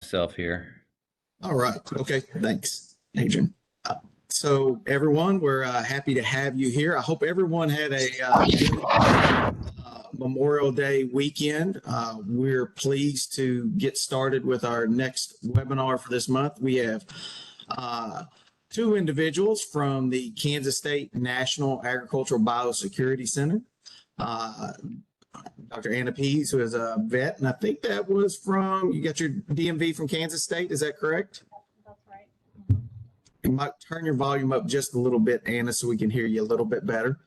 Myself here. All right. Okay. Thanks, Adrian. So everyone, we're happy to have you here. I hope everyone had a good Memorial Day weekend. We're pleased to get started with our next webinar for this month. We have two individuals from the Kansas State National Agricultural Biosecurity Center. Dr. Anna Pease, who is a vet, and I think that was from, you got your DMV from Kansas State, is that correct? That's right. You might turn your volume up just a little bit, Anna, so we can hear you a little bit better.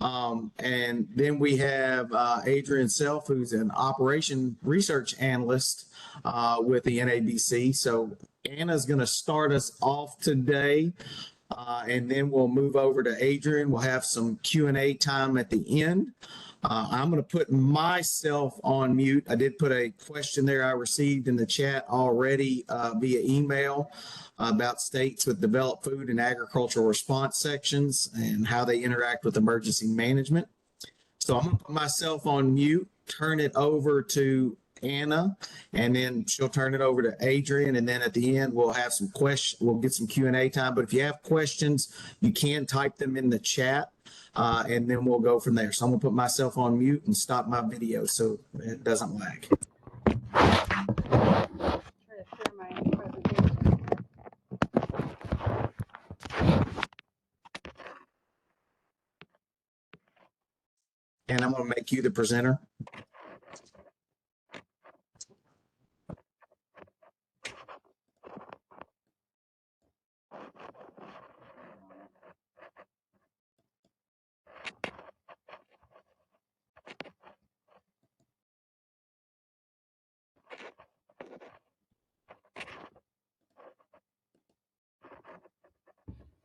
And then we have Adrian Self, who's an operation research analyst with the NABC. So Anna's going to start us off today, and then we'll move over to Adrian. We'll have some Q&A time at the end. I'm going to put myself on mute. I did put a question there I received in the chat already via email about states with developed food and agricultural response sections and how they interact with emergency management. So I'm going to put myself on mute, turn it over to Anna, and then she'll turn it over to Adrian. And then at the end, we'll have some questions. We'll get some Q&A time. But if you have questions, you can type them in the chat. And then we'll go from there. So I'm gonna put myself on mute and stop my video so it doesn't lag. Try to share my presentation. And I'm gonna make you the presenter.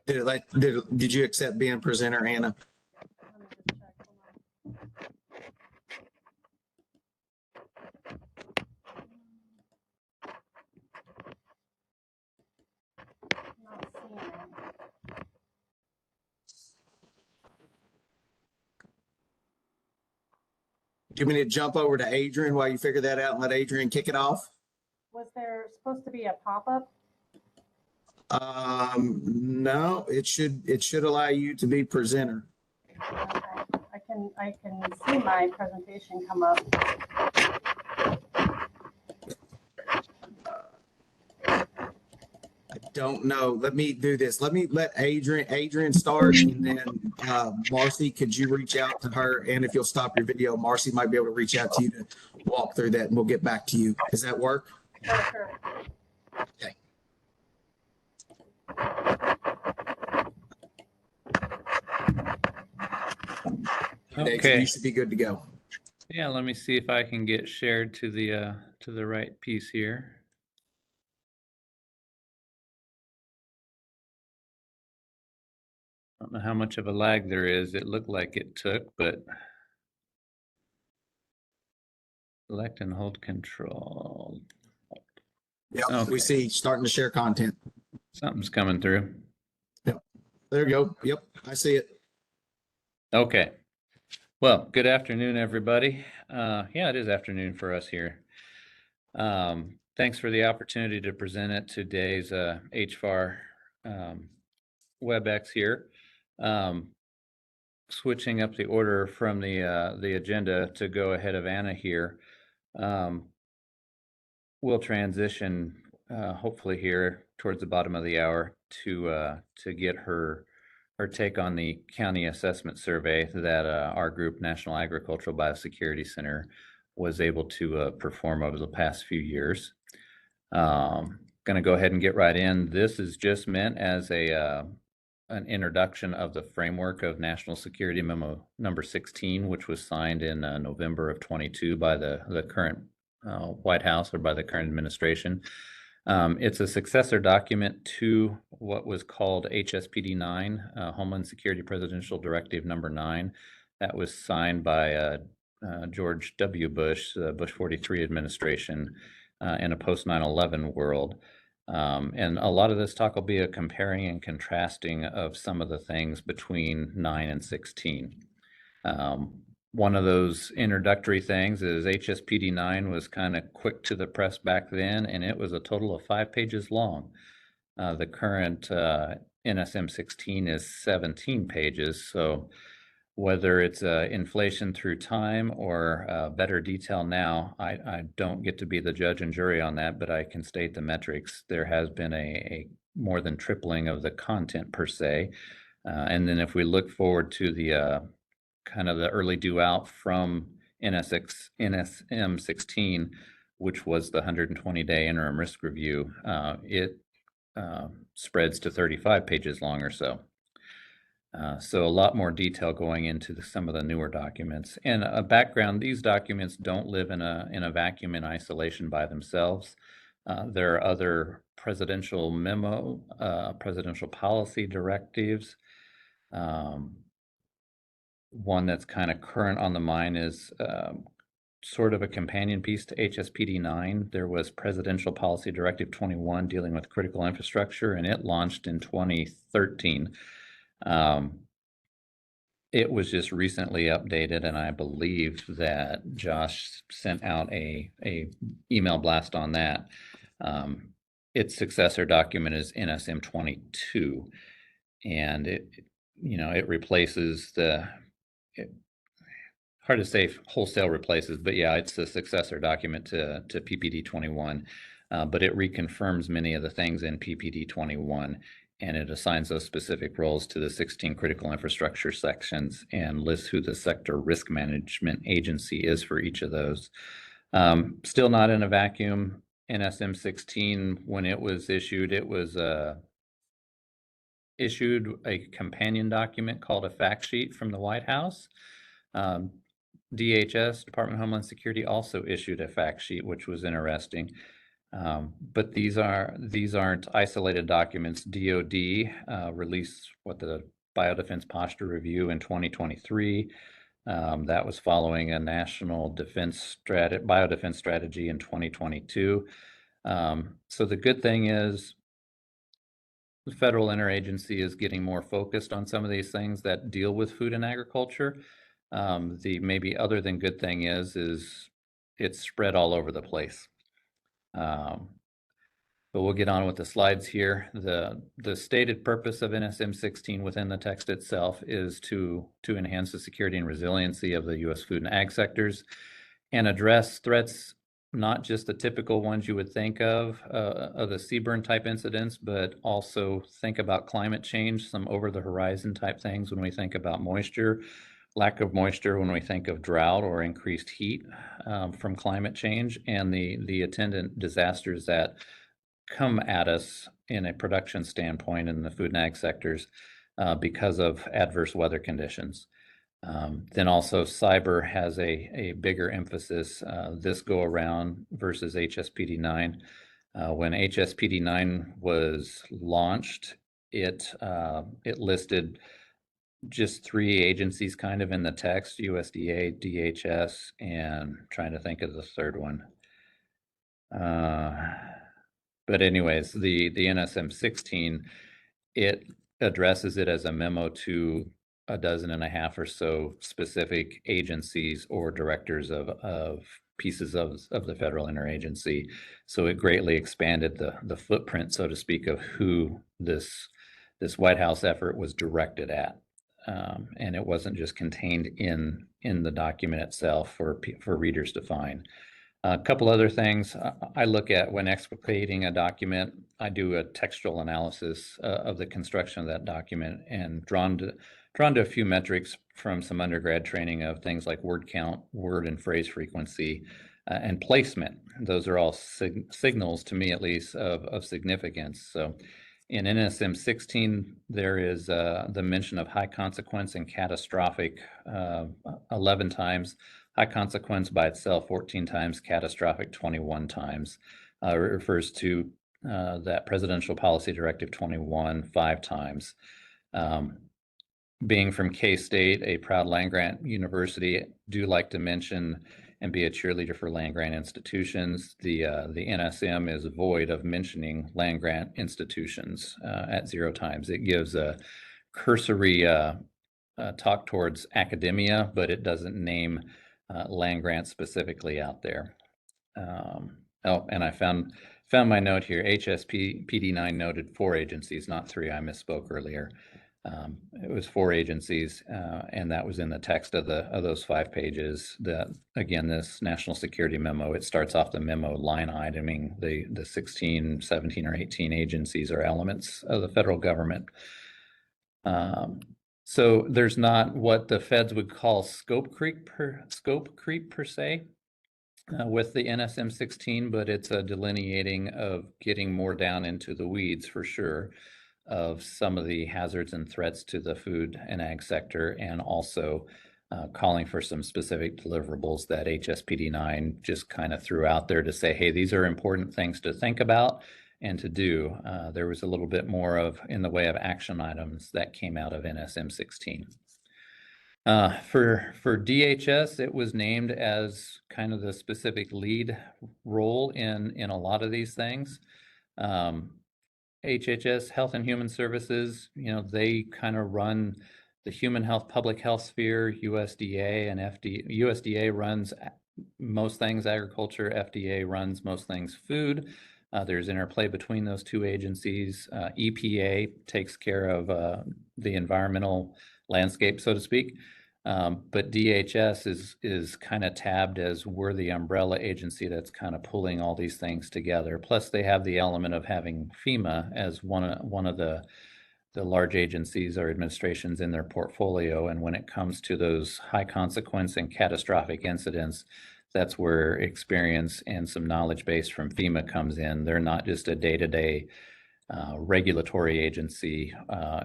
Did you accept being presenter, Anna? Let me just check. Hold on. Not seeing it. Do you want me to jump over to Adrian while you figure that out and let Adrian kick it off? Was there supposed to be a pop-up? No, it should allow you to be presenter. Okay. I can see my presentation come up. I don't know. Let me do this. Let me let Adrian start, and then Marcy, could you reach out to her? And if you'll stop your video, Marcy might be able to reach out to you to walk through that, and we'll get back to you. Does that work? Sure. Okay. Okay. Adrian, you should be good to go. Yeah, let me see if I can get shared to the right piece here. I don't know how much of a lag there is. It looked like it took, but select and hold control. Yep. Okay. We see starting to share content. Something's coming through. There you go. Yep, I see it. Okay. Well, good afternoon, everybody. Yeah, it is afternoon for us here. Thanks for the opportunity to present at today's HFAR WebEx here. Switching up the order from the agenda to go ahead of Anna here. We'll transition hopefully here towards the bottom of the hour to get her take on the county assessment survey that our group, National Agricultural Biosecurity Center, was able to perform over the past few years. Going to go ahead and get right in. This is just meant as an introduction of the framework of National Security Memo number 16, which was signed in November of 22 by the current White House, or by the current administration. It's a successor document to what was called HSPD 9, Homeland Security Presidential Directive number 9, that was signed by George W. Bush, the Bush 43 administration, in a post 9/11 world. And a lot of this talk will be a comparing and contrasting of some of the things between 9 and 16. one of those introductory things is HSPD 9 was kind of quick to the press back then, and it was a total of 5 pages long. The current NSM 16 is 17 pages, so whether it's inflation through time or better detail now, I don't get to be the judge and jury on that, but I can state the metrics. There has been a more than tripling of the content per se. And then if we look forward to the kind of the early due out from NSM 16, which was the 120-day interim risk review, it spreads to 35 pages long or so. So a lot more detail going into some of the newer documents. And a background, these documents don't live in a vacuum in isolation by themselves. There are other presidential presidential policy directives. One that's kind of current on the mind is sort of a companion piece to HSPD 9. There was Presidential Policy Directive 21 dealing with critical infrastructure, and it launched in 2013. It was just recently updated, and I believe that Josh sent out a email blast on that. Its successor document is NSM 22, and it replaces hard to say wholesale replaces, but yeah, it's the successor document to PPD 21, but it reconfirms many of the things in PPD 21, and it assigns those specific roles to the 16 critical infrastructure sections and lists who the sector risk management agency is for each of those. Still not in a vacuum. NSM 16, when it was issued, it was issued a companion document called a fact sheet from the White House. DHS, Department of Homeland Security, also issued a fact sheet, which was interesting. But these aren't isolated documents. DoD released the Biodefense Posture Review in 2023. That was following a national biodefense strategy in 2022. So the good thing is the federal interagency is getting more focused on some of these things that deal with food and agriculture. The maybe other than good thing is it's spread all over the place. But we'll get on with the slides here. The stated purpose of NSM 16 within the text itself is to enhance the security and resiliency of the U.S. food and ag sectors and address threats, not just the typical ones you would think of the CBRN type incidents, but also think about climate change, some over the horizon type things when we think about moisture, lack of moisture when we think of drought or increased heat from climate change, and the attendant disasters that come at us in a production standpoint in the food and ag sectors because of adverse weather conditions. Then also cyber has a bigger emphasis this go around versus HSPD 9. When HSPD 9 was launched, it listed just 3 agencies kind of in the text: USDA, DHS, and trying to think of the third one. But anyways, the NSM 16, it addresses it as a memo to 12.5 or so specific agencies or directors of pieces of the federal interagency. So it greatly expanded the footprint, so to speak, of who this White House effort was directed at. And it wasn't just contained in the document itself for readers to find. A couple other things I look at when explicating a document. I do a textual analysis of the construction of that document and drawn to a few metrics from some undergrad training of things like word count, word and phrase frequency, and placement. Those are all signals, to me at least, of significance. So in NSM 16, there is the mention of high consequence and catastrophic 11 times. High consequence by itself 14 times, catastrophic 21 times. It refers to that Presidential Policy Directive 21 5 times. Being from K-State, a proud land-grant university, do like to mention and be a cheerleader for land-grant institutions. The NSM is void of mentioning land-grant institutions at 0 times. It gives a cursory talk towards academia, but it doesn't name land grants specifically out there. Oh, and I found my note here. HSPD 9 noted 4 agencies, not 3. I misspoke earlier. It was 4 agencies, and that was in the text of those 5 pages. Again, this national security memo, it starts off the memo line iteming the 16, 17, or 18 agencies or elements of the federal government. So there's not what the feds would call scope creep per se. With the NSM 16, but it's a delineating of getting more down into the weeds for sure of some of the hazards and threats to the food and ag sector, and also calling for some specific deliverables that HSPD 9 just kind of threw out there to say, hey, these are important things to think about and to do. There was a little bit more of in the way of action items that came out of NSM 16. For DHS, it was named as kind of the specific lead role in a lot of these things. HHS, Health and Human Services, they kind of run the human health, public health sphere. USDA and USDA runs most things agriculture. FDA runs most things food. There's interplay between those 2 agencies. EPA takes care of the environmental landscape, so to speak. But DHS is kind of tabbed as we're the umbrella agency that's kind of pulling all these things together. Plus, they have the element of having FEMA as one of the large agencies or administrations in their portfolio. And when it comes to those high consequence and catastrophic incidents, that's where experience and some knowledge base from FEMA comes in. They're not just a day-to-day regulatory agency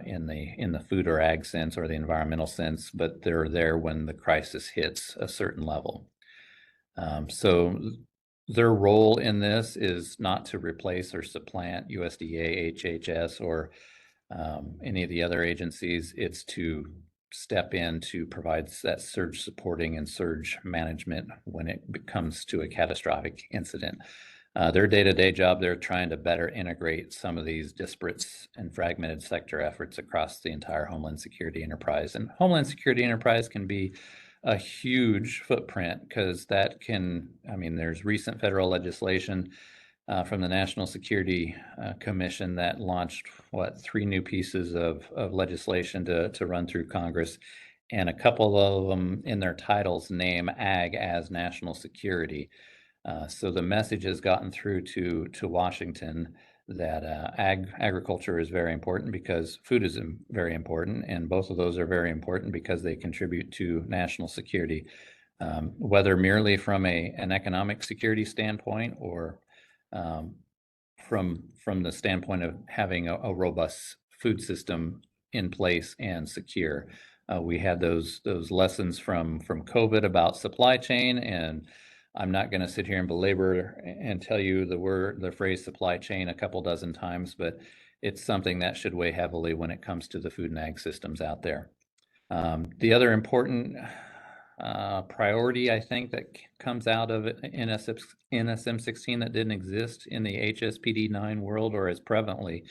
in the food or ag sense or the environmental sense, but they're there when the crisis hits a certain level. So their role in this is not to replace or supplant USDA, HHS, or any of the other agencies. It's to step in to provide that surge supporting and surge management when it comes to a catastrophic incident. Their day-to-day job, they're trying to better integrate some of these disparate and fragmented sector efforts across the entire Homeland Security enterprise. And Homeland Security enterprise can be a huge footprint because there's recent federal legislation from the National Security Commission that launched 3 new pieces of legislation to run through Congress, and a couple of them in their titles name ag as national security. So the message has gotten through to Washington that agriculture is very important because food is very important, and both of those are very important because they contribute to national security, whether merely from an economic security standpoint or from the standpoint of having a robust food system in place and secure. We had those lessons from COVID about supply chain, and I'm not going to sit here and belabor and tell you the phrase supply chain a couple dozen times, but it's something that should weigh heavily when it comes to the food and ag systems out there. The other important priority, I think, that comes out of NSM 16 that didn't exist in the HSPD 9 world or as prevalently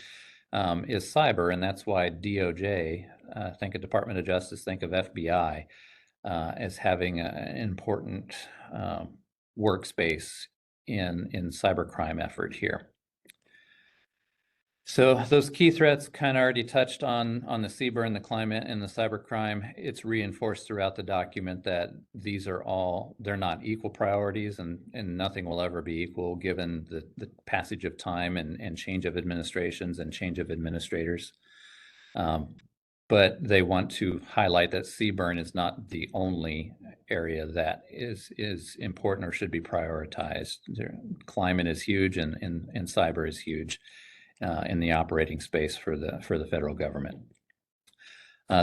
is cyber, and that's why DOJ, think of Department of Justice, think of FBI, as having an important workspace in cybercrime effort here. So those key threats kind of already touched on the CBRN, the climate, and the cybercrime. It's reinforced throughout the document that they're not equal priorities, and nothing will ever be equal given the passage of time and change of administrations and change of administrators. But they want to highlight that CBRN is not the only area that is important or should be prioritized. Climate is huge, and cyber is huge in the operating space for the federal government.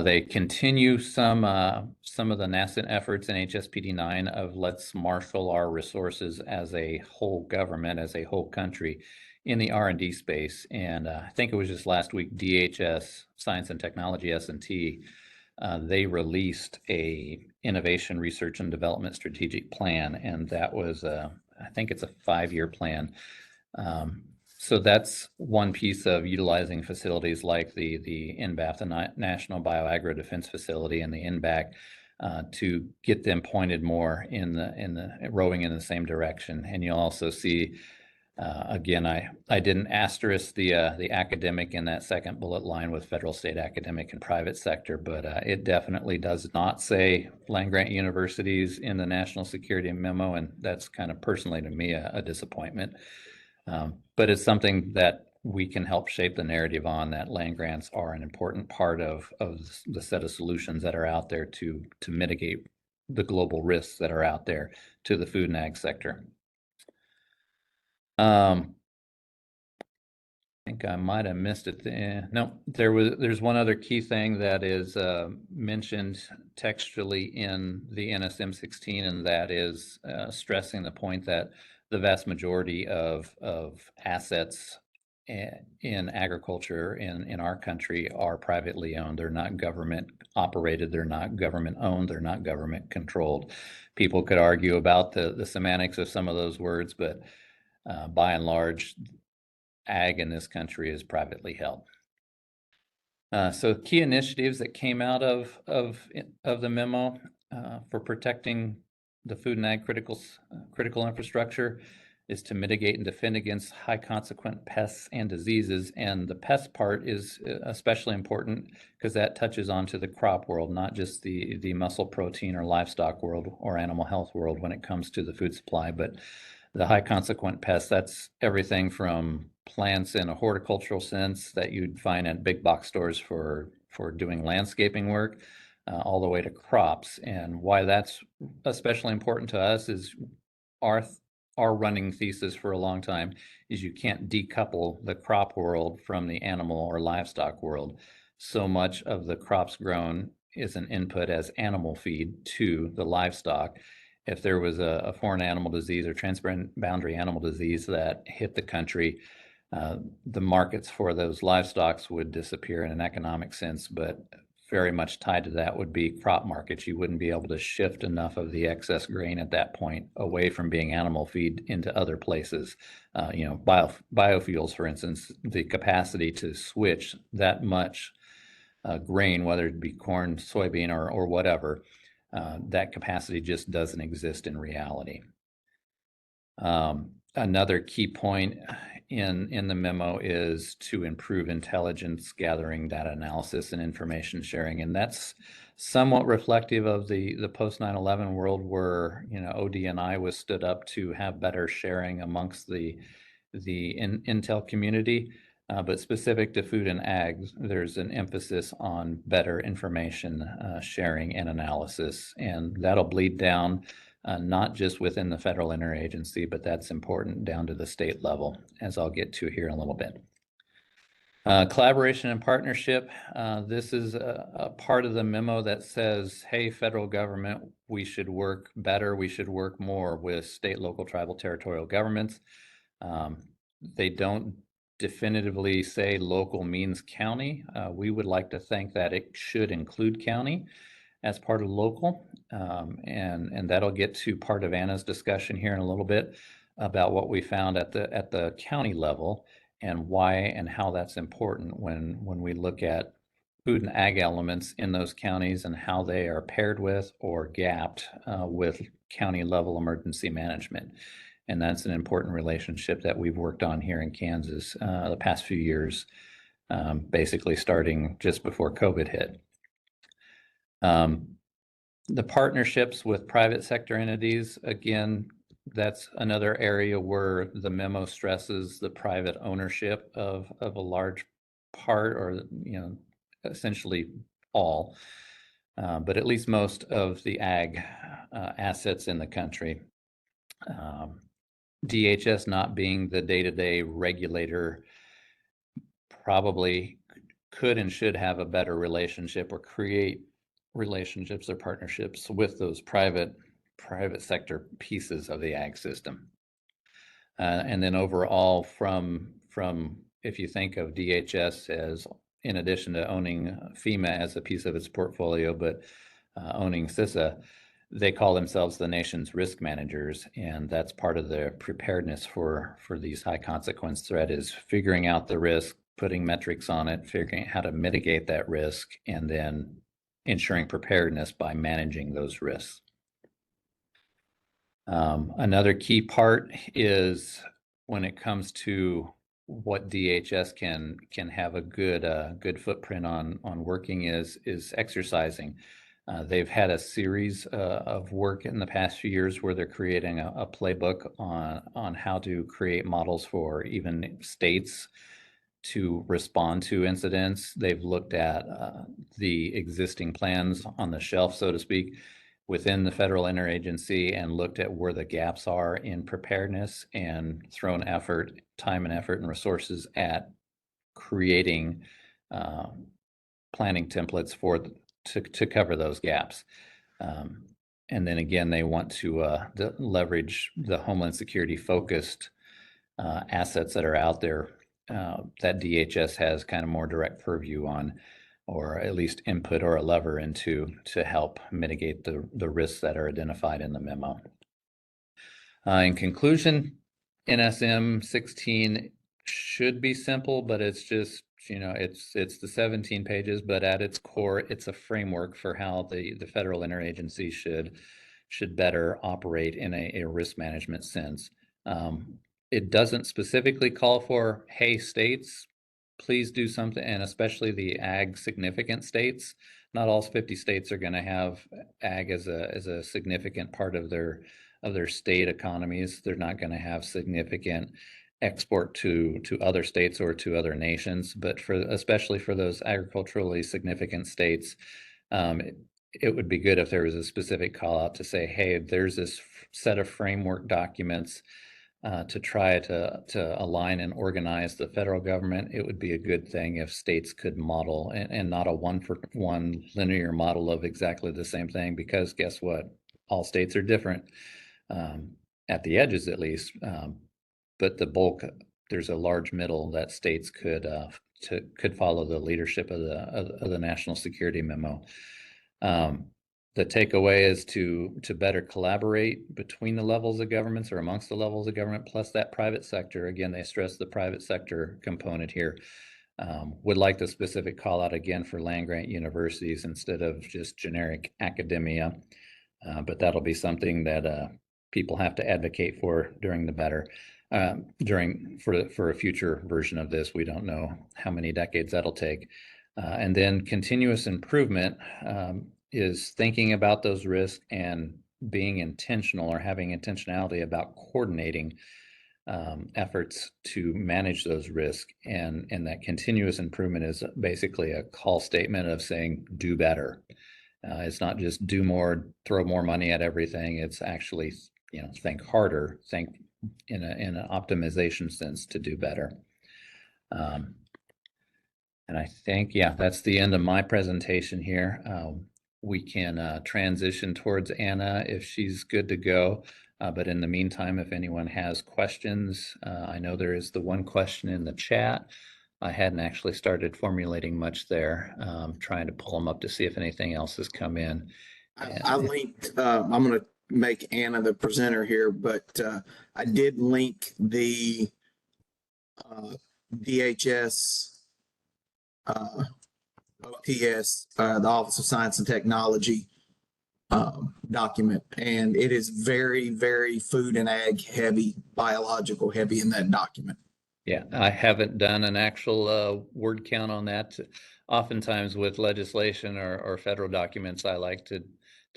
They continue some of the nascent efforts in HSPD 9 of let's marshal our resources as a whole government, as a whole country in the R&D space. And I think it was just last week, DHS, Science and Technology, S&T, they released a innovation research and development strategic plan. And that was, I think it's a 5-year plan. So that's one piece of utilizing facilities like the NBAF, the National Bioagro Defense Facility, and the NBAC to get them pointed more in the rowing in the same direction. And you'll also see, again, I didn't asterisk the academic in that second bullet line with federal, state, academic, and private sector, but it definitely does not say land grant universities in the national security memo, and that's kind of personally to me a disappointment. But it's something that we can help shape the narrative on, that land grants are an important part of the set of solutions that are out there to mitigate the global risks that are out there to the food and ag sector. I think I might have missed it. No, there's one other key thing that is mentioned textually in the NSM 16, and that is stressing the point that the vast majority of assets in agriculture in our country are privately owned. They're not government operated. They're not government owned. They're not government controlled. People could argue about the semantics of some of those words, but by and large, ag in this country is privately held. So key initiatives that came out of the memo for protecting the food and ag critical infrastructure is to mitigate and defend against high consequent pests and diseases. And the pest part is especially important because that touches onto the crop world, not just the muscle protein or livestock world or animal health world when it comes to the food supply, but the high consequent pests, that's everything from plants in a horticultural sense that you'd find at big box stores for doing landscaping work, all the way to crops. And why that's especially important to us is our running thesis for a long time is you can't decouple the crop world from the animal or livestock world. So much of the crops grown is an input as animal feed to the livestock. If there was a foreign animal disease or transboundary animal disease that hit the country, the markets for those livestocks would disappear in an economic sense, but very much tied to that would be crop markets. You wouldn't be able to shift enough of the excess grain at that point away from being animal feed into other places. Biofuels, for instance, the capacity to switch that much grain, whether it be corn, soybean, or whatever, that capacity just doesn't exist in reality. Another key point in the memo is to improve intelligence gathering, data analysis, and information sharing. And that's somewhat reflective of the post 9/11 world where, ODNI was stood up to have better sharing amongst the intel community. But specific to food and ag, there's an emphasis on better information sharing and analysis, and that'll bleed down not just within the federal interagency, but that's important down to the state level, as I'll get to here in a little bit. Collaboration and partnership. This is a part of the memo that says, hey, federal government, we should work better. We should work more with state, local, tribal, territorial governments. They don't definitively say local means county. We would like to think that it should include county as part of local. And that'll get to part of Anna's discussion here in a little bit about what we found at the county level and why and how that's important when we look at food and ag elements in those counties and how they are paired with or gapped with county level emergency management. And that's an important relationship that we've worked on here in Kansas the past few years, basically starting just before COVID hit. The partnerships with private sector entities, again, that's another area where the memo stresses the private ownership of a large part, or essentially all, but at least most of the ag assets in the country. DHS not being the day-to-day regulator probably could and should have a better relationship or create relationships or partnerships with those private sector pieces of the ag system. And then overall from if you think of DHS as, in addition to owning FEMA as a piece of its portfolio, but owning CISA, they call themselves the nation's risk managers, and that's part of the preparedness for these high consequence threat is figuring out the risk, putting metrics on it, figuring out how to mitigate that risk, and then ensuring preparedness by managing those risks. Another key part is when it comes to what DHS can have a good footprint on working is exercising. They've had a series of work in the past few years where they're creating a playbook on how to create models for even states to respond to incidents. They've looked at the existing plans on the shelf, so to speak, within the federal interagency and looked at where the gaps are in preparedness and thrown time and effort and resources at creating planning templates to cover those gaps. And then again, they want to leverage the Homeland Security focused assets that are out there that DHS has kind of more direct purview on, or at least input or a lever into to help mitigate the risks that are identified in the memo. In conclusion, NSM 16 should be simple, but it's just, it's the 17 pages, but at its core, it's a framework for how the federal interagency should better operate in a risk management sense. It doesn't specifically call for, hey, states, please do something, and especially the ag significant states. Not all 50 states are going to have ag as a significant part of their state economies. They're not going to have significant export to other states or to other nations, but especially for those agriculturally significant states, it would be good if there was a specific call out to say, hey, there's this set of framework documents to try to align and organize the federal government. It would be a good thing if states could model and not a one-for-one linear model of exactly the same thing, because guess what? All states are different at the edges, at least. But the bulk, there's a large middle that states could follow the leadership of the national security memo. The takeaway is to better collaborate between the levels of governments or amongst the levels of government, plus that private sector. Again, they stress the private sector component here. Would like the specific call out again for land grant universities instead of just generic academia. But that'll be something that people have to advocate for during the better. For a future version of this. We don't know how many decades that'll take. And then continuous improvement is thinking about those risks and being intentional or having intentionality about coordinating efforts to manage those risks. And that continuous improvement is basically a call statement of saying, do better. It's not just do more, throw more money at everything. It's actually, think harder, think in an optimization sense to do better. And I think, that's the end of my presentation here. We can transition towards Anna if she's good to go. But in the meantime, if anyone has questions, I know there is the one question in the chat. I hadn't actually started formulating much there, trying to pull them up to see if anything else has come in. I linked, I'm going to make Anna the presenter here, but I did link the DHS OTS, the Office of Science and Technology document, and it is very, very food and ag heavy, biological heavy in that document. Yeah, I haven't done an actual word count on that. Oftentimes with legislation or federal documents, I like to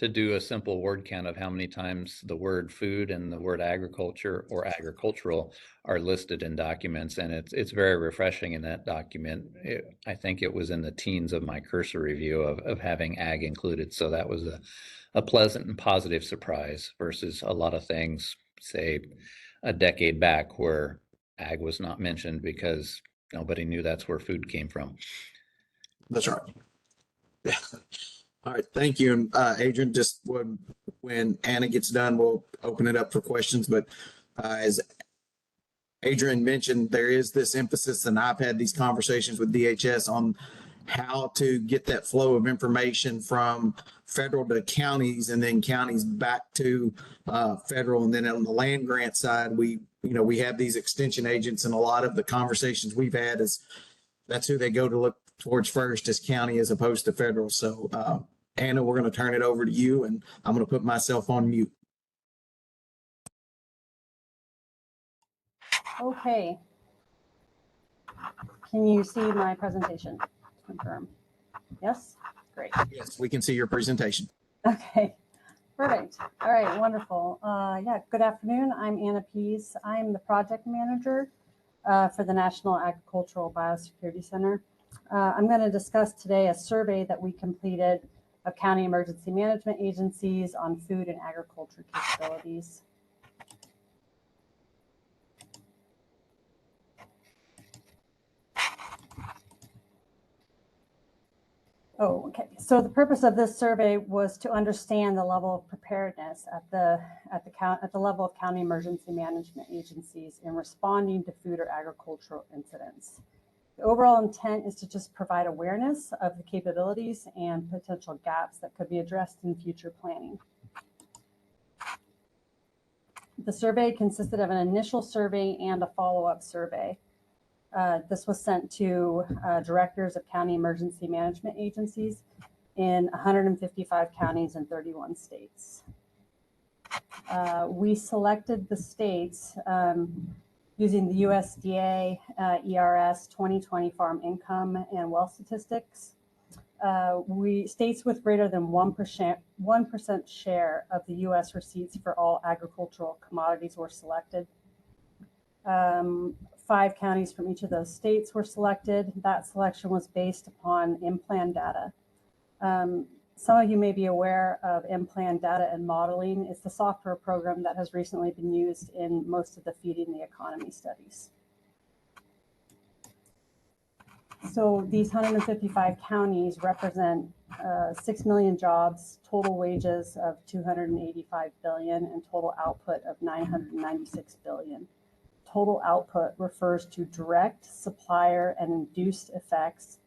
do a simple word count of how many times the word food and the word agriculture or agricultural are listed in documents. And it's very refreshing in that document. I think it was in the teens of my cursor review of having ag included. So that was a pleasant and positive surprise versus a lot of things, say, a decade back where ag was not mentioned because nobody knew that's where food came from. That's right. All right, thank you. And Adrian, just when Anna gets done, we'll open it up for questions. But as Adrian mentioned, there is this emphasis, and I've had these conversations with DHS on how to get that flow of information from federal to counties and then counties back to federal. And then on the land grant side, we have these extension agents, and a lot of the conversations we've had is that's who they go to look towards first, is county as opposed to federal. So Anna, we're going to turn it over to you, and I'm going to put myself on mute. Okay. Can you see my presentation? Confirm. Yes? Great. Yes, we can see your presentation. Okay. Perfect. All right. Wonderful. Yeah. Good afternoon. I'm Anna Pease. I'm the project manager for the National Agricultural Biosecurity Center. I'm going to discuss today a survey that we completed of county emergency management agencies on food and agriculture capabilities. Oh, okay. So the purpose of this survey was to understand the level of preparedness at the level of county emergency management agencies in responding to food or agricultural incidents. The overall intent is to just provide awareness of the capabilities and potential gaps that could be addressed in future planning. The survey consisted of an initial survey and a follow-up survey. This was sent to directors of county emergency management agencies in 155 counties and 31 states. We selected the states using the USDA ERS 2020 Farm Income and Wealth Statistics. States with greater than 1% share of the U.S. receipts for all agricultural commodities were selected. 5 counties from each of those states were selected. That selection was based upon in-plan data. Some of you may be aware of in-plan data and modeling. It's the software program that has recently been used in most of the Feeding the Economy studies. So these 155 counties represent 6 million jobs, total wages of $285 billion, and total output of $996 billion. Total output refers to direct supplier and induced effects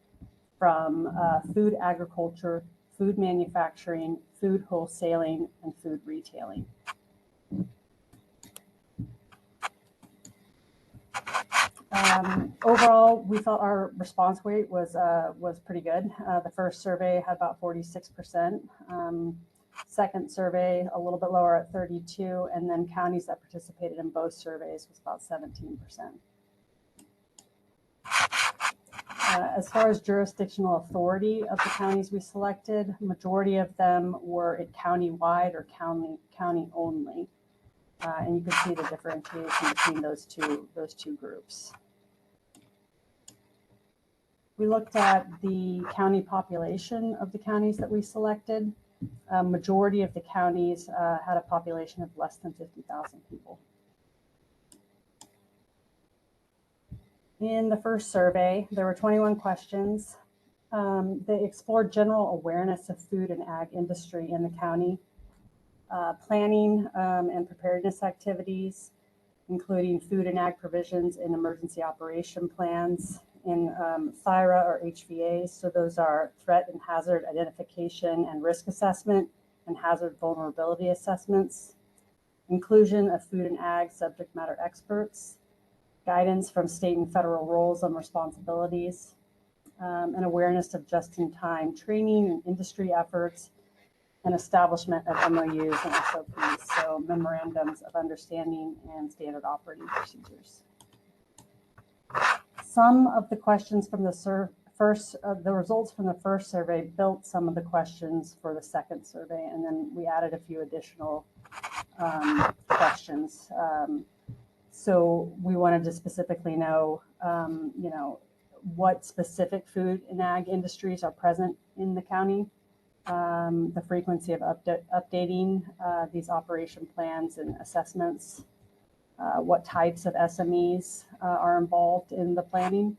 from food agriculture, food manufacturing, food wholesaling, and food retailing. Overall, we felt our response rate was pretty good. The first survey had about 46%. Second survey, a little bit lower at 32%, and then counties that participated in both surveys was about 17%. As far as jurisdictional authority of the counties we selected, majority of them were county-wide or county only. And you can see the differentiation between those two groups. We looked at the county population of the counties that we selected. Majority of the counties had a population of less than 50,000 people. In the first survey, there were 21 questions. They explored general awareness of food and ag industry in the county, planning and preparedness activities, including food and ag provisions in emergency operation plans, in THIRA or HVAs. So those are threat and hazard identification and risk assessment and hazard vulnerability assessments, inclusion of food and ag subject matter experts, guidance from state and federal roles and responsibilities, and awareness of just-in-time training and industry efforts, and establishment of MOUs and SOPs, so memorandums of understanding and standard operating procedures. Some of the questions from the results from the first survey built some of the questions for the second survey, and then we added a few additional questions. So we wanted to specifically know, what specific food and ag industries are present in the county, the frequency of updating these operation plans and assessments, what types of SMEs are involved in the planning,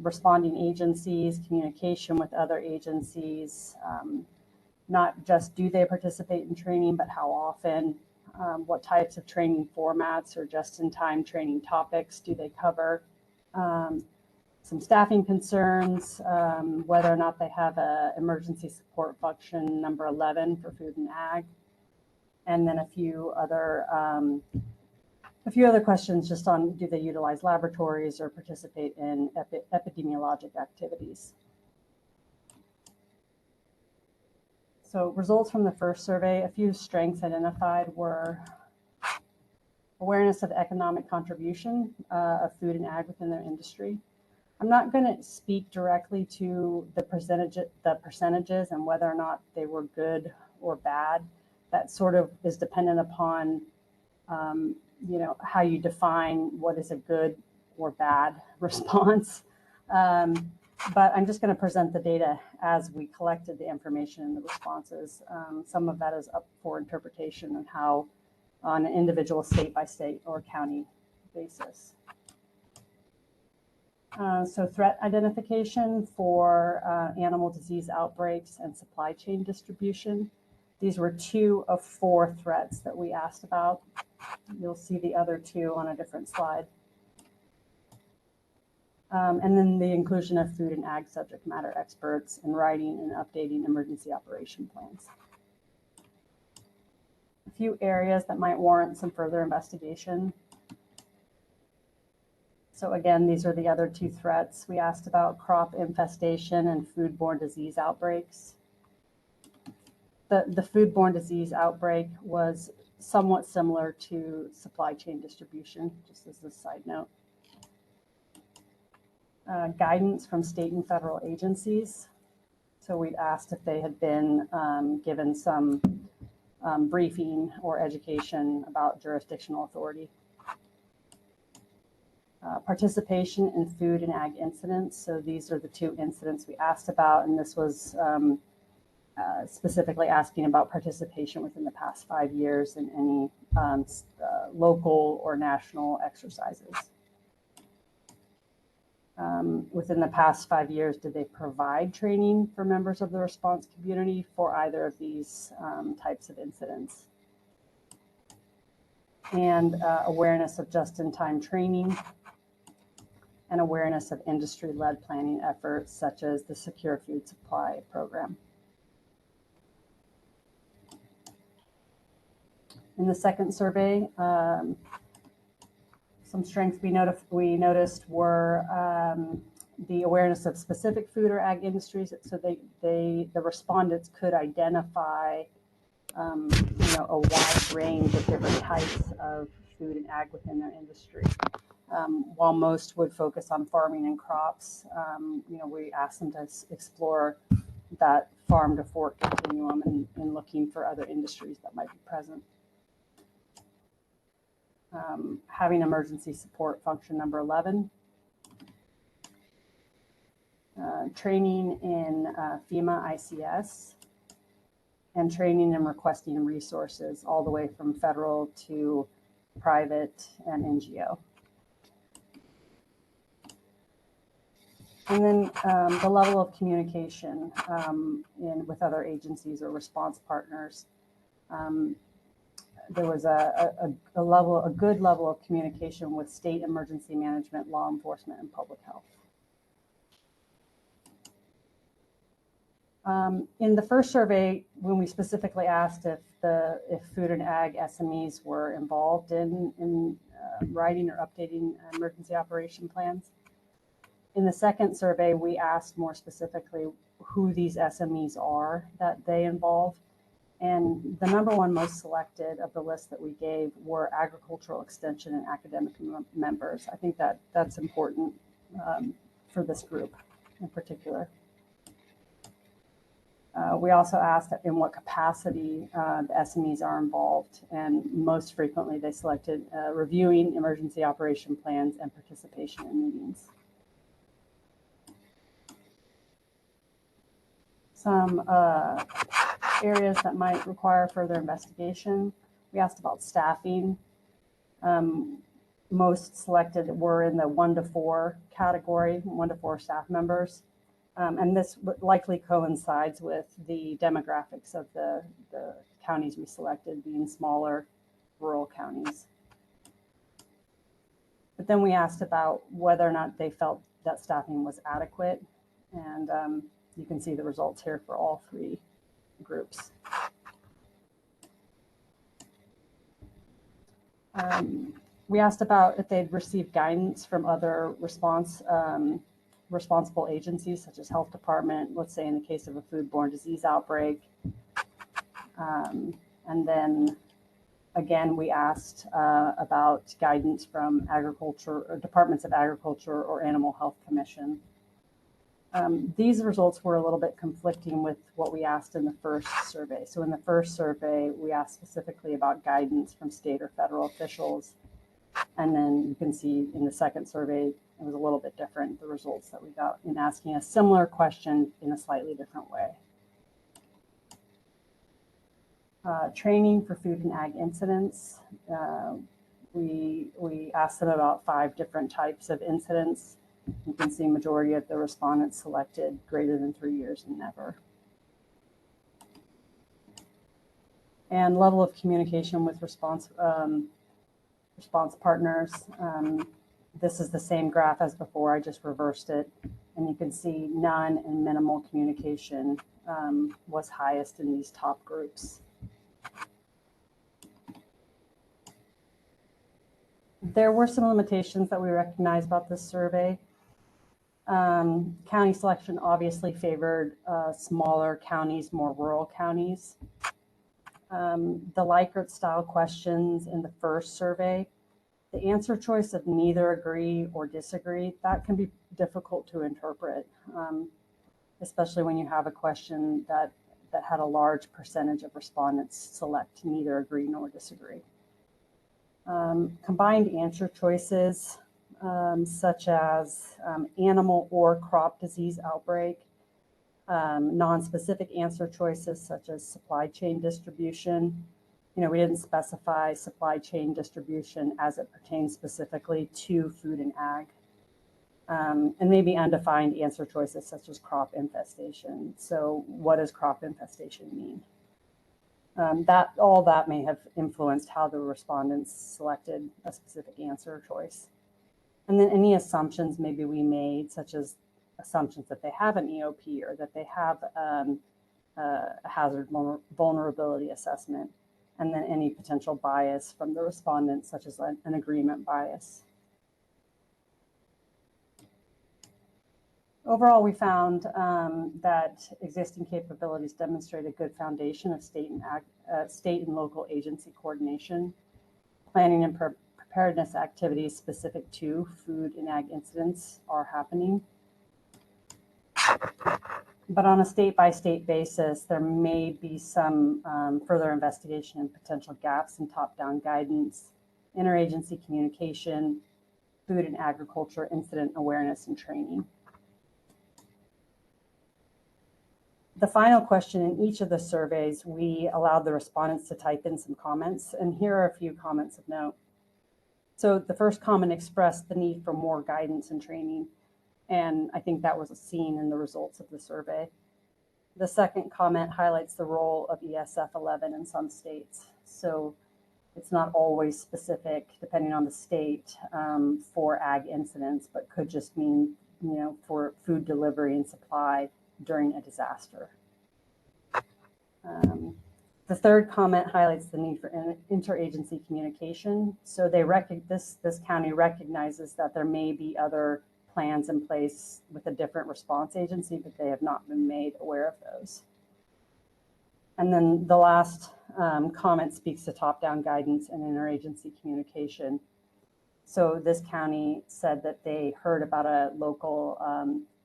responding agencies, communication with other agencies, not just do they participate in training, but how often, what types of training formats or just-in-time training topics do they cover, some staffing concerns, whether or not they have a emergency support function number 11 for food and ag, and then a few other questions just on do they utilize laboratories or participate in epidemiologic activities. So results from the first survey, a few strengths identified were awareness of economic contribution of food and ag within their industry. I'm not going to speak directly to the percentages and whether or not they were good or bad. That sort of is dependent upon how you define what is a good or bad response. But I'm just going to present the data as we collected the information and the responses. Some of that is up for interpretation and how on an individual state by state or county basis. So threat identification for animal disease outbreaks and supply chain distribution. These were 2 of 4 threats that we asked about. You'll see the other 2 on a different slide. And then the inclusion of food and ag subject matter experts in writing and updating emergency operation plans. A few areas that might warrant some further investigation. So again, these are the other 2 threats. We asked about crop infestation and foodborne disease outbreaks. The foodborne disease outbreak was somewhat similar to supply chain distribution, just as a side note. Guidance from state and federal agencies. So we'd asked if they had been given some briefing or education about jurisdictional authority. Participation in food and ag incidents. So these are the 2 incidents we asked about, and this was specifically asking about participation within the past 5 years in any local or national exercises. Within the past 5 years, did they provide training for members of the response community for either of these types of incidents? And awareness of just-in-time training and awareness of industry-led planning efforts such as the Secure Food Supply Program. In the second survey, some strengths we noticed were the awareness of specific food or ag industries. So the respondents could identify a wide range of different types of food and ag within their industry. While most would focus on farming and crops, we asked them to explore that farm to fork continuum and looking for other industries that might be present. Having emergency support function number 11. Training in FEMA ICS, and training and requesting resources all the way from federal to private and NGO. And then the level of communication with other agencies or response partners. There was a good level of communication with state emergency management, law enforcement, and public health. In the first survey, when we specifically asked if food and ag SMEs were involved in writing or updating emergency operation plans. In the second survey, we asked more specifically who these SMEs are that they involve. And the number 1 most selected of the list that we gave were agricultural extension and academic members. I think that's important for this group in particular. We also asked in what capacity the SMEs are involved, and most frequently they selected reviewing emergency operation plans and participation in meetings. Some areas that might require further investigation. We asked about staffing. Most selected were in the 1 to 4 category, 1 to 4 staff members. And this likely coincides with the demographics of the counties we selected being smaller rural counties. But then we asked about whether or not they felt that staffing was adequate. And you can see the results here for all three groups. We asked about if they'd received guidance from other responsible agencies, such as health department, let's say in the case of a foodborne disease outbreak. And then again, we asked about guidance from agriculture or departments of agriculture or animal health commission. These results were a little bit conflicting with what we asked in the first survey. So in the first survey, we asked specifically about guidance from state or federal officials. And then you can see in the second survey, it was a little bit different, the results that we got in asking a similar question in a slightly different way. Training for food and ag incidents. We asked them about 5 different types of incidents. You can see majority of the respondents selected greater than 3 years and never. And level of communication with response partners. This is the same graph as before, I just reversed it. And you can see none and minimal communication was highest in these top groups. There were some limitations that we recognized about this survey. County selection obviously favored smaller counties, more rural counties. The Likert style questions in the first survey, the answer choice of neither agree or disagree, that can be difficult to interpret, especially when you have a question that had a large percentage of respondents select neither agree nor disagree. Combined answer choices, such as animal or crop disease outbreak, non-specific answer choices such as supply chain distribution. You know, we didn't specify supply chain distribution as it pertains specifically to food and ag. And maybe undefined answer choices such as crop infestation. So what does crop infestation mean? All that may have influenced how the respondents selected a specific answer choice. And then any assumptions maybe we made, such as assumptions that they have an EOP or that they have a hazard vulnerability assessment, and then any potential bias from the respondents, such as an agreement bias. Overall, we found that existing capabilities demonstrate a good foundation of state and local agency coordination, planning and preparedness activities specific to food and ag incidents are happening. But on a state-by-state basis, there may be some further investigation and potential gaps in top-down guidance, interagency communication, food and agriculture incident awareness and training. The final question in each of the surveys, we allowed the respondents to type in some comments, and here are a few comments of note. So the first comment expressed the need for more guidance and training, and I think that was seen in the results of the survey. The second comment highlights the role of ESF 11 in some states. So it's not always specific, depending on the state, for ag incidents, but could just mean, you know, for food delivery and supply during a disaster. The third comment highlights the need for interagency communication. So this county recognizes that there may be other plans in place with a different response agency, but they have not been made aware of those. And then the last comment speaks to top-down guidance and interagency communication. So this county said that they heard about a local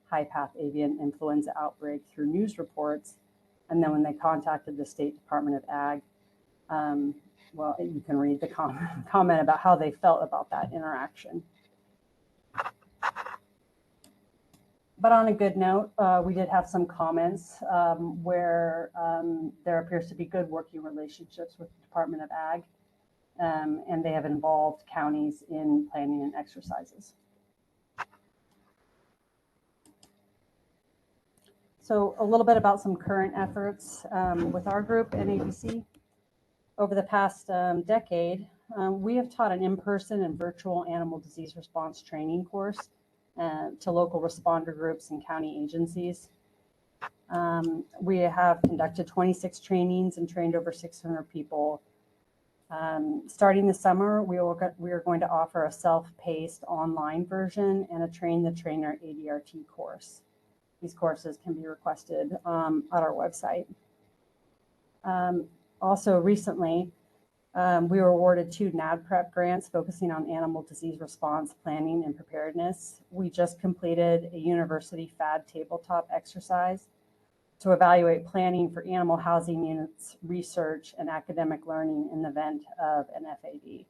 high-path avian influenza outbreak through news reports. And then when they contacted the State Department of Ag, well, you can read the comment about how they felt about that interaction. But on a good note, we did have some comments where there appears to be good working relationships with the Department of Ag, and they have involved counties in planning and exercises. So a little bit about some current efforts with our group, NABC. Over the past decade, We have taught an in-person and virtual animal disease response training course to local responder groups and county agencies. We have conducted 26 trainings and trained over 600 people. Starting this summer, we are going to offer a self-paced online version and a train the trainer ADRT course. These courses can be requested at our website. Also recently, we were awarded 2 NADPREP grants focusing on animal disease response planning and preparedness. We just completed a university FAD tabletop exercise to evaluate planning for animal housing units, research, and academic learning in the event of an FAD.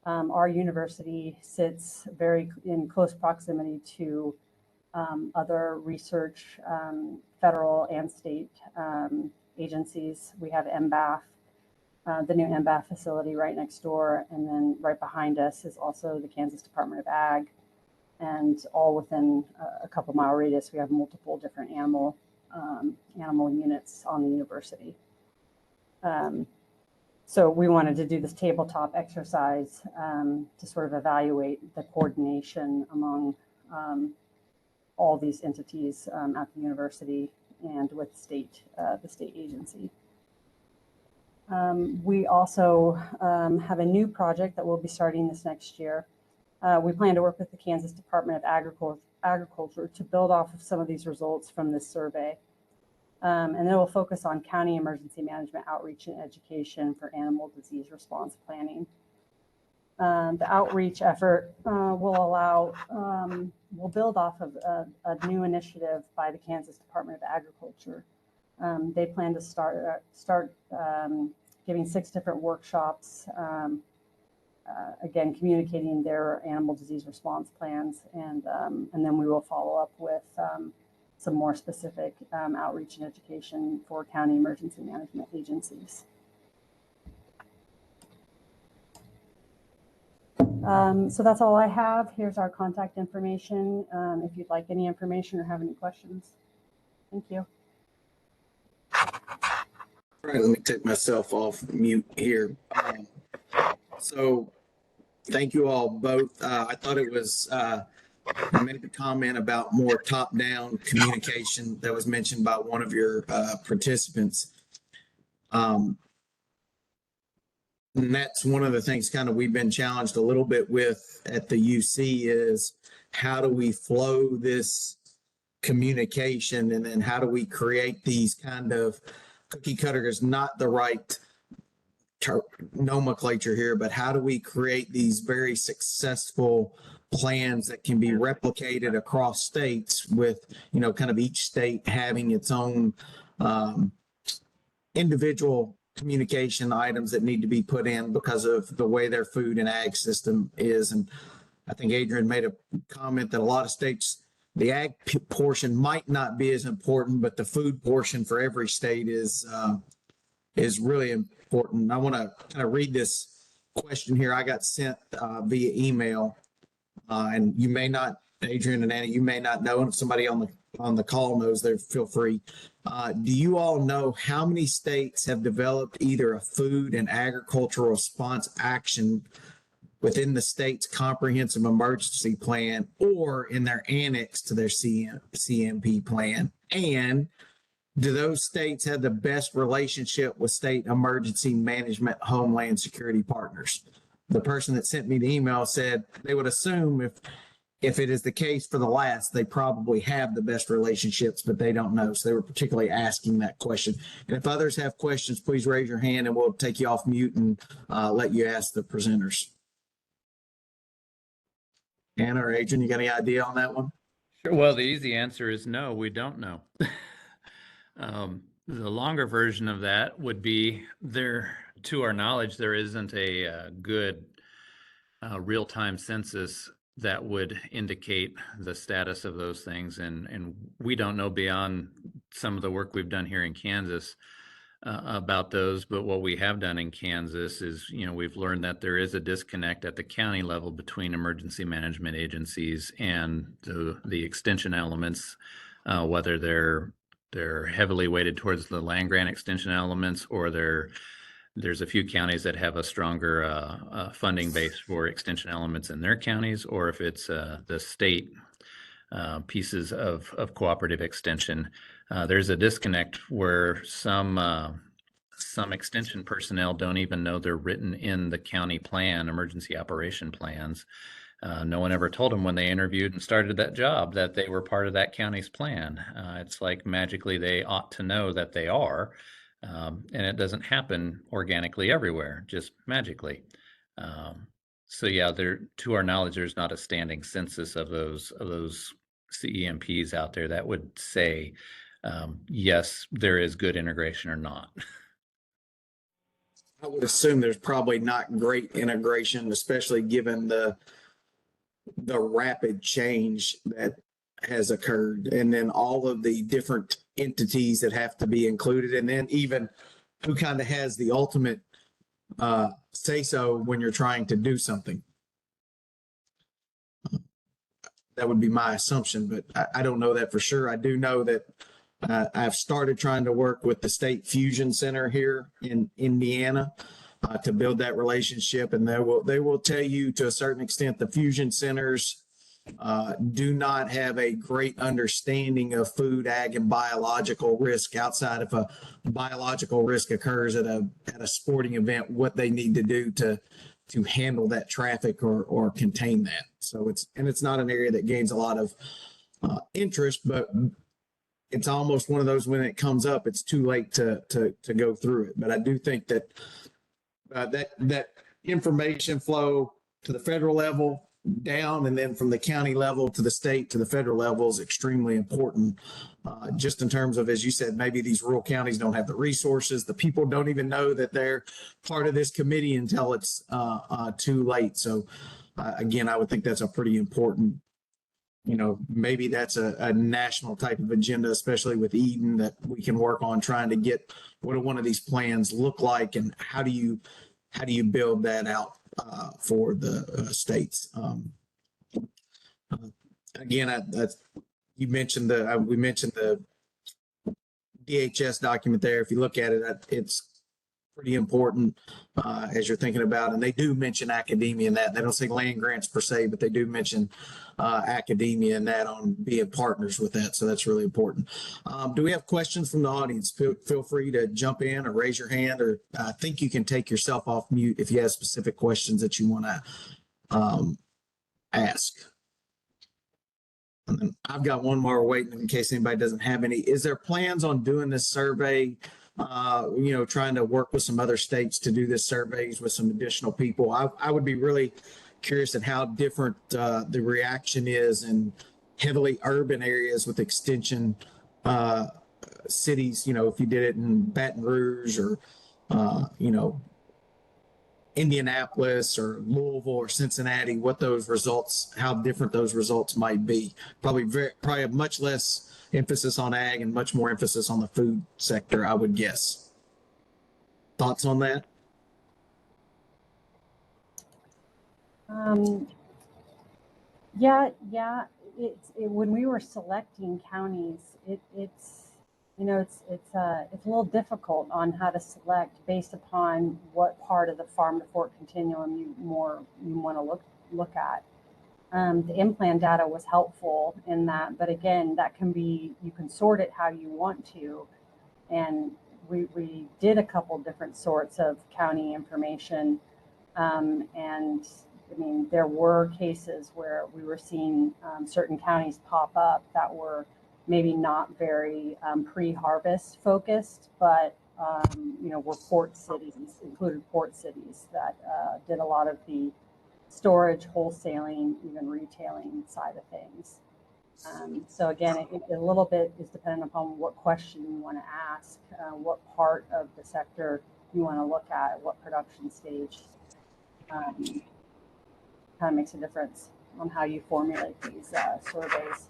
Our university sits very in close proximity to other research, federal and state agencies. We have MBAF, the new MBAF facility right next door, and then right behind us is also the Kansas Department of Ag, and all within a couple mile radius, we have multiple different animal units on the university. So we wanted to do this tabletop exercise to sort of evaluate the coordination among all these entities at the university and with the state agency. We also have a new project that we'll be starting this next year. We plan to work with the Kansas Department of Agriculture to build off of some of these results from this survey. And it will focus on county emergency management outreach and education for animal disease response planning. The outreach effort will build off of a new initiative by the Kansas Department of Agriculture. They plan to start giving 6 different workshops, again, communicating their animal disease response plans, and then we will follow up with some more specific outreach and education for county emergency management agencies. So that's all I have. Here's our contact information if you'd like any information or have any questions. Thank you. All right, let me take myself off mute here. So thank you all both. I thought it was, I made a comment about more top-down communication that was mentioned by one of your participants. And that's one of the things kind of we've been challenged a little bit with at the UC is how do we flow this communication, and then how do we create these kind of cookie cutter is not the right nomenclature here, but how do we create these very successful plans that can be replicated across states with, you know, kind of each state having its own individual communication items that need to be put in because of the way their food and ag system is. And I think Adrian made a comment that a lot of states, the ag portion might not be as important, but the food portion for every state is really important. I want to kind of read this question here I got sent via email, and you may not, Adrian and Annie, you may not know, and if somebody on the call knows, there, feel free. Do you all know how many states have developed either a food and agricultural response action within the state's comprehensive emergency plan or in their annex to their CMP plan? And do those states have the best relationship with state emergency management homeland security partners? The person that sent me the email said they would assume if it is the case for the last, they probably have the best relationships, but they don't know. So they were particularly asking that question. And if others have questions, please raise your hand and we'll take you off mute and let you ask the presenters. Anna or Adrian, you got any idea on that one? Sure. Well, the easy answer is no, we don't know. The longer version of that would be there, to our knowledge, there isn't a good real-time census that would indicate the status of those things. And we don't know beyond some of the work we've done here in Kansas about those. But what we have done in Kansas is, you know, we've learned that there is a disconnect at the county level between emergency management agencies and the extension elements, whether they're heavily weighted towards the land grant extension elements or they're There's a few counties that have a stronger funding base for extension elements in their counties, or if it's the state pieces of cooperative extension. There's a disconnect where some extension personnel don't even know they're written in the county plan, emergency operation plans. No one ever told them when they interviewed and started that job that they were part of that county's plan. It's like magically they ought to know that they are, and it doesn't happen organically everywhere, just magically. So yeah, there, to our knowledge, there's not a standing census of those CEMPs out there that would say, yes, there is good integration or not. I would assume there's probably not great integration, especially given the rapid change that has occurred, and then all of the different entities that have to be included, and then even who kind of has the ultimate say so when you're trying to do something. That would be my assumption, but I don't know that for sure. I do know that I've started trying to work with the State Fusion Center here in Indiana to build that relationship, and they will tell you to a certain extent the fusion centers do not have a great understanding of food, ag, and biological risk outside of a biological risk occurs at a sporting event, what they need to do to handle that traffic or contain that. So it's not an area that gains a lot of interest, but it's almost one of those when it comes up, it's too late to go through it. But I do think that that information flow to the federal level down, and then from the county level to the state to the federal level is extremely important. Just in terms of, as you said, maybe these rural counties don't have the resources. The people don't even know that they're part of this committee until it's too late. So again, I would think that's a pretty important, maybe that's a national type of agenda, especially with Eden, that we can work on trying to get what do one of these plans look like, and how do you build that out for the states. Again, we mentioned the DHS document there. If you look at it, it's pretty important as you're thinking about, and they do mention academia in that. They don't say land grants per se, but they do mention academia and that on being partners with that. So that's really important. Do we have questions from the audience? Feel free to jump in or raise your hand, or I think you can take yourself off mute if you have specific questions that you want to ask. And then I've got one more waiting in case anybody doesn't have any. Is there plans on doing this survey? Trying to work with some other states to do this surveys with some additional people. I would be really curious at how different the reaction is in heavily urban areas with extension cities. If you did it in Baton Rouge or, Indianapolis or Louisville or Cincinnati, what those results, how different those results might be. Probably much less emphasis on ag and much more emphasis on the food sector, I would guess. Thoughts on that? Yeah. When we were selecting counties, it's a little difficult on how to select based upon what part of the farm to fork continuum you want to look at. The in-plan data was helpful in that, but again, you can sort it how you want to. And we did a couple different sorts of county information. And I mean, there were cases where we were seeing certain counties pop up that were maybe not very pre-harvest focused, but were port cities, included port cities that did a lot of the storage, wholesaling, even retailing side of things. So again, a little bit is dependent upon what question you want to ask, what part of the sector you want to look at what production stage. Kind of makes a difference on how you formulate these surveys.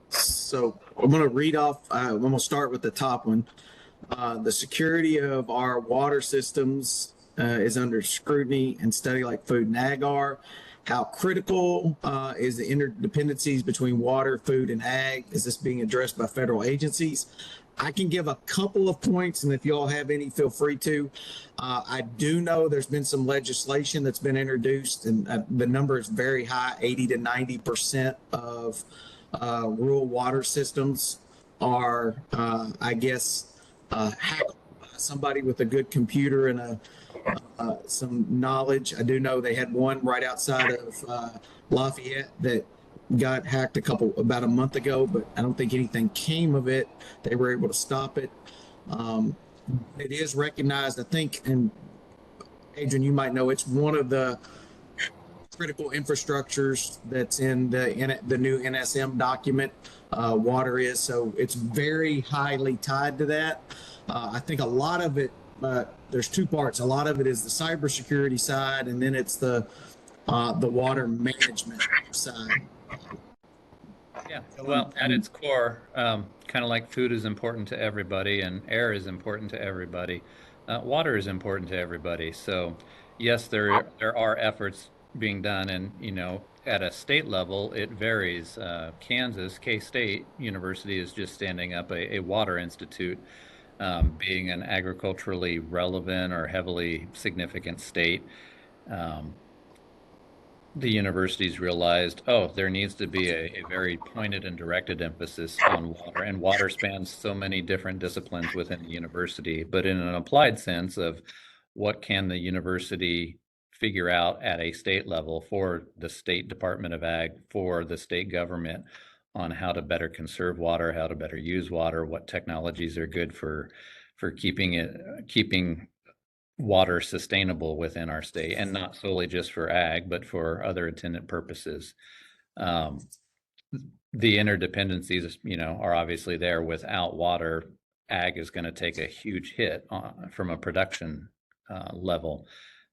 So I'm going to read off, I'm going to start with the top one. The security of our water systems is under scrutiny and study like food and ag are. How critical is the interdependencies between water, food, and ag? Is this being addressed by federal agencies? I can give a couple of points, and if y'all have any, feel free to. I do know there's been some legislation that's been introduced, and the number is very high. 80 to 90% of rural water systems are, I guess, hackable by somebody with a good computer and some knowledge. I do know they had one right outside of Lafayette that got hacked about a month ago, but I don't think anything came of it. They were able to stop it. Um, it is recognized, I think, and Adrian, you might know, it's one of the critical infrastructures that's in the new NSM document. Water is, so it's very highly tied to that. I think a lot of it, there's two parts. A lot of it is the cybersecurity side, and then it's the water management side. Yeah, well, at its core, kind of like food is important to everybody and air is important to everybody, water is important to everybody. So, yes, there are efforts being done, and at a state level, it varies. Kansas, K-State University is just standing up a water institute, being an agriculturally relevant or heavily significant state. Um, the universities realized, oh, there needs to be a very pointed and directed emphasis on water. And water spans so many different disciplines within the university, but in an applied sense of what can the university figure out at a state level for the state Department of Ag, for the state government on how to better conserve water, how to better use water, what technologies are good for keeping water sustainable within our state, and not solely just for ag, but for other attendant purposes. Um, the interdependencies, are obviously there. Without water, ag is going to take a huge hit from a production level.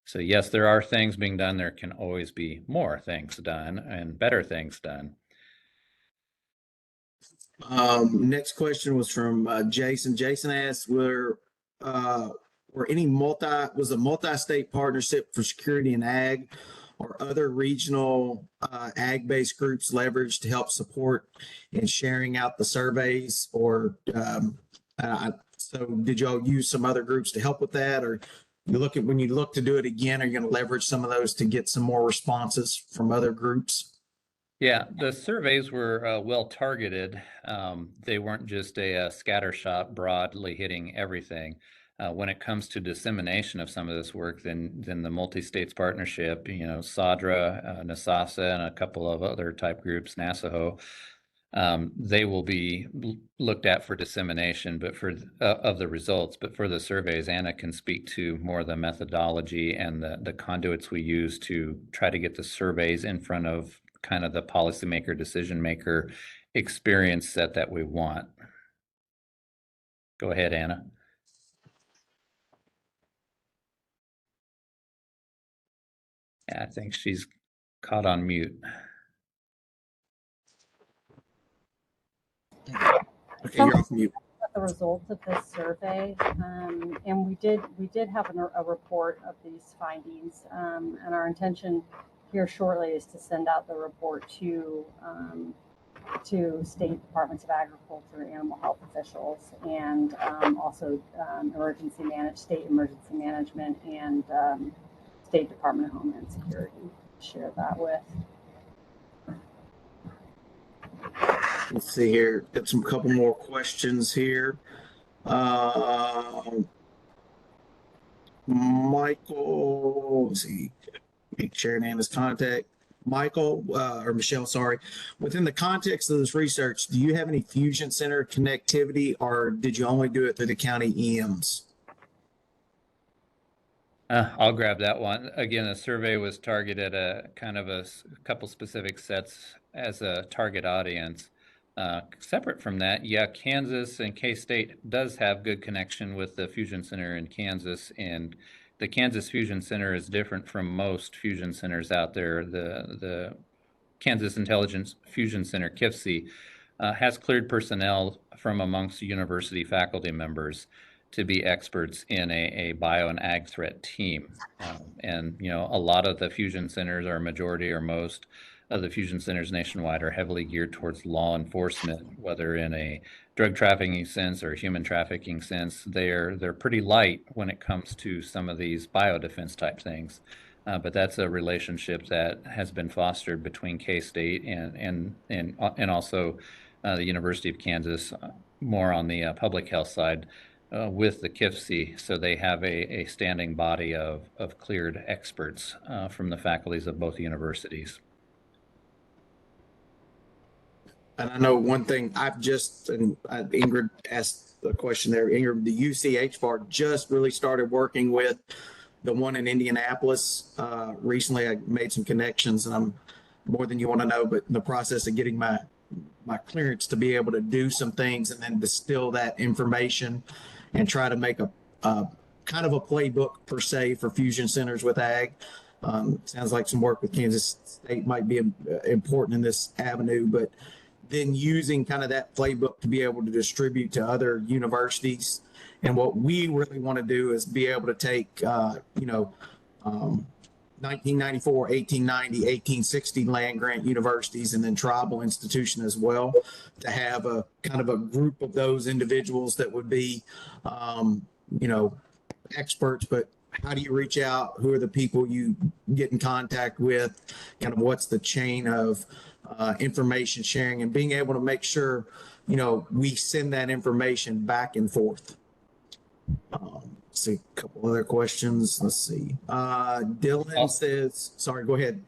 So yes, there are things being done. There can always be more things done and better things done. Next question was from Jason. Jason asked, were any was a multi-state partnership for security and ag or other regional ag-based groups leveraged to help support in sharing out the surveys? Or so did y'all use some other groups to help with that? Or when you look to do it again, are you going to leverage some of those to get some more responses from other groups? Yeah, the surveys were well targeted. They weren't just a scattershot broadly hitting everything. When it comes to dissemination of some of this work, then the multi-states partnership, SADRA, NASASA, and a couple of other type groups, NASAHO, they will be looked at for dissemination, but of the results. But for the surveys, Anna can speak to more of the methodology and the conduits we use to try to get the surveys in front of kind of the policymaker, decision maker experience set that we want. Go ahead, Anna. Yeah, I think she's caught on mute. Okay, you're off mute. The results of this survey, and we did have a report of these findings, and our intention here shortly is to send out the report to state departments of agriculture, animal health officials, and also state emergency management and State Department of Homeland Security. Share that with. Let's see here. Got some couple more questions here. Michael, let's see, sharing Anna's contact. Michael or Michelle, sorry. Within the context of this research, do you have any fusion center connectivity, or did you only do it through the county EMs? I'll grab that one. Again, the survey was targeted at a kind of a couple specific sets as a target audience. Separate from that, yeah, Kansas and K-State does have good connection with the Fusion Center in Kansas, and the Kansas Fusion Center is different from most fusion centers out there. The Kansas Intelligence Fusion Center, KIFC, has cleared personnel from amongst university faculty members. to be experts in a bio and ag threat team. And, you know, a lot of the fusion centers, or majority or most of the fusion centers nationwide, are heavily geared towards law enforcement, whether in a drug trafficking sense or human trafficking sense. They're pretty light when it comes to some of these biodefense type things. But that's a relationship that has been fostered between K-State and also the University of Kansas, more on the public health side, with the KIFC. So they have a standing body of cleared experts from the faculties of both universities. And I know one thing and Ingrid asked the question there. Ingrid, the UCHFAR just really started working with the one in Indianapolis. Recently, I made some connections, and I'm more than you want to know, but in the process of getting my clearance to be able to do some things and then distill that information and try to make a kind of a playbook per se for fusion centers with ag. Sounds like some work with Kansas State might be important in this avenue, but then using kind of that playbook to be able to distribute to other universities. And what we really want to do is be able to take, 1994, 1890, 1860 land grant universities, and then tribal institution as well, to have a kind of a group of those individuals that would be, experts. But how do you reach out? Who are the people you get in contact with? Kind of what's the chain of information sharing, and being able to make sure, we send that information back and forth. Let's see, a couple other questions. Let's see. Dylan says, sorry, go ahead.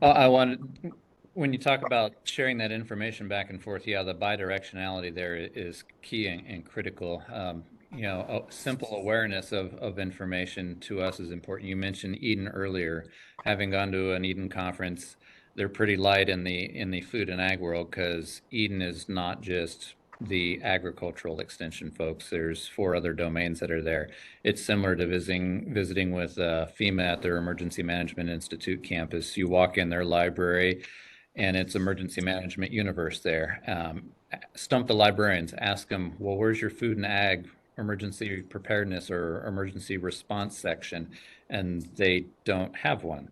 I wanted, when you talk about sharing that information back and forth, yeah, the bidirectionality there is key and critical. Simple awareness of information to us is important. You mentioned Eden earlier. Having gone to an Eden conference, they're pretty light in the food and ag world, because Eden is not just the agricultural extension folks. There's 4 other domains that are there. It's similar to visiting with FEMA at their Emergency Management Institute campus. You walk in their library, and it's emergency management universe there. Stump the librarians, ask them, well, where's your food and ag emergency preparedness or emergency response section? And they don't have one.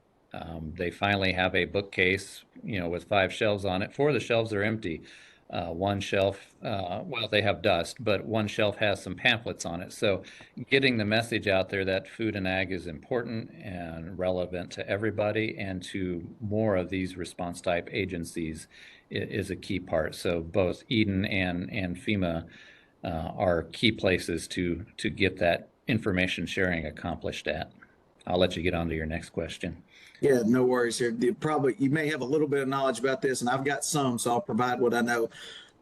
They finally have a bookcase, with 5 shelves on it. 4 of the shelves are empty. One shelf, they have dust, but one shelf has some pamphlets on it. So getting the message out there that food and ag is important and relevant to everybody and to more of these response type agencies is a key part. So both Eden and FEMA are key places to get that information sharing accomplished at. I'll let you get on to your next question. Yeah, no worries here. You may have a little bit of knowledge about this, and I've got some, so I'll provide what I know.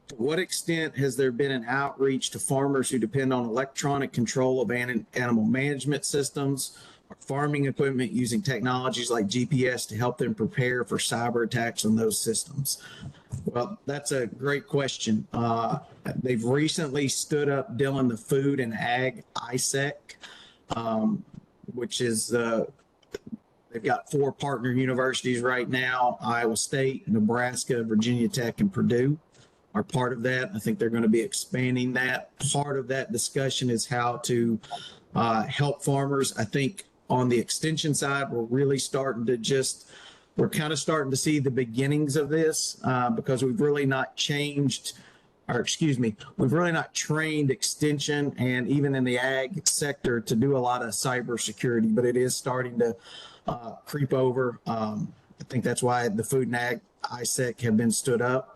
To what extent has there been an outreach to farmers who depend on electronic control of animal management systems or farming equipment using technologies like GPS to help them prepare for cyber attacks on those systems? Well, that's a great question. They've recently stood up, Dylan, the Food and Ag ISEC, which is they've got 4 partner universities right now. Iowa State, Nebraska, Virginia Tech, and Purdue are part of that. I think they're going to be expanding that. Part of that discussion is how to help farmers. I think on the extension side, we're kind of starting to see the beginnings of this because we've really not trained extension and even in the ag sector to do a lot of cybersecurity, but it is starting to creep over. I think that's why the Food and Ag ISEC have been stood up.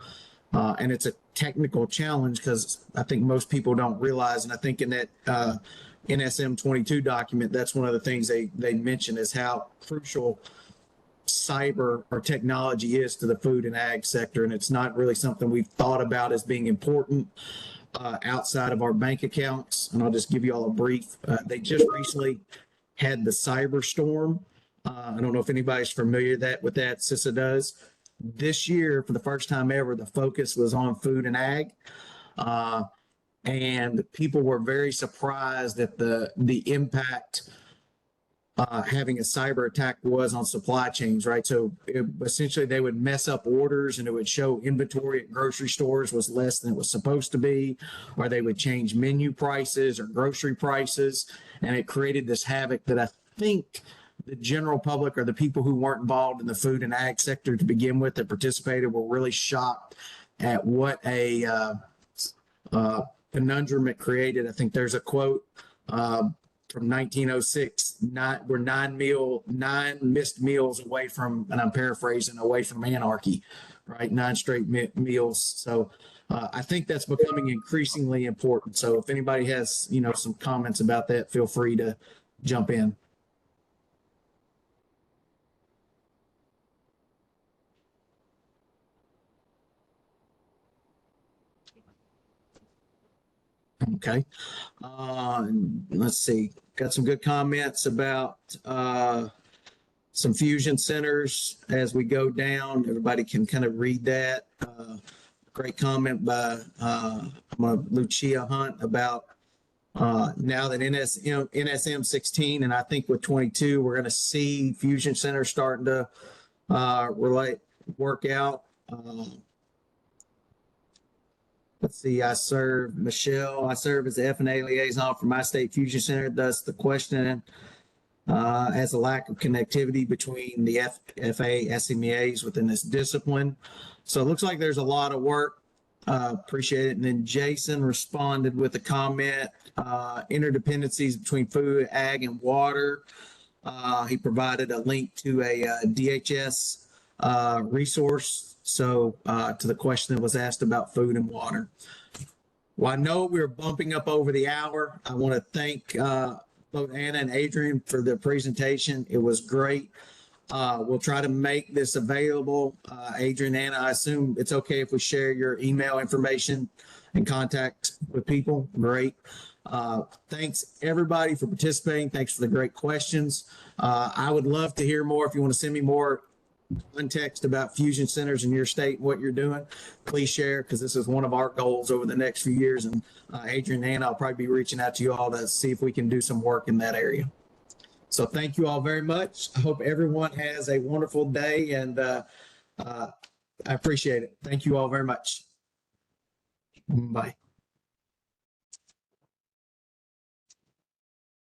And it's a technical challenge because I think most people don't realize, and I think in that NSM 22 document, that's one of the things they mention is how crucial cyber or technology is to the food and ag sector. And it's not really something we've thought about as being important outside of our bank accounts. And I'll just give you all a brief. They just recently had the cyber storm. I don't know if anybody's familiar with that. CISA does. This year, for the first time ever, the focus was on food and ag. And people were very surprised at the impact having a cyber attack was on supply chains, right? So essentially they would mess up orders and it would show inventory at grocery stores was less than it was supposed to be, or they would change menu prices or grocery prices. And it created this havoc that I think the general public or the people who weren't involved in the food and ag sector to begin with that participated were really shocked at what a conundrum it created. I think there's a quote from 1906, we're nine missed meals away from, and I'm paraphrasing, away from anarchy, right? 9 straight meals. So I think that's becoming increasingly important. So if anybody has, some comments about that, feel free to jump in. Okay. Let's see. Got some good comments about some fusion centers as we go down. Everybody can kind of read that. Great comment by Lucia Hunt about now that NSM 16, and I think with 22, we're going to see fusion centers starting to work out. Let's see, I serve Michelle. I serve as the F&A liaison for my state fusion center. Thus, the question has a lack of connectivity between the FA SMEAs within this discipline. So it looks like there's a lot of work. Appreciate it. And then Jason responded with a comment, interdependencies between food, ag, and water. He provided a link to a DHS resource. So to the question that was asked about food and water. Well, I know we're bumping up over the hour. I want to thank both Anna and Adrian for the presentation. It was great. We'll try to make this available. Adrian, Anna, I assume it's okay if we share your email information and contact with people. Great. Thanks everybody for participating. Thanks for the great questions. I would love to hear more. If you want to send me more context about fusion centers in your state and what you're doing, please share, because this is one of our goals over the next few years. And Adrian and Anna, I'll probably be reaching out to you all to see if we can do some work in that area. So thank you all very much. I hope everyone has a wonderful day, and I appreciate it. Thank you all very much. Bye.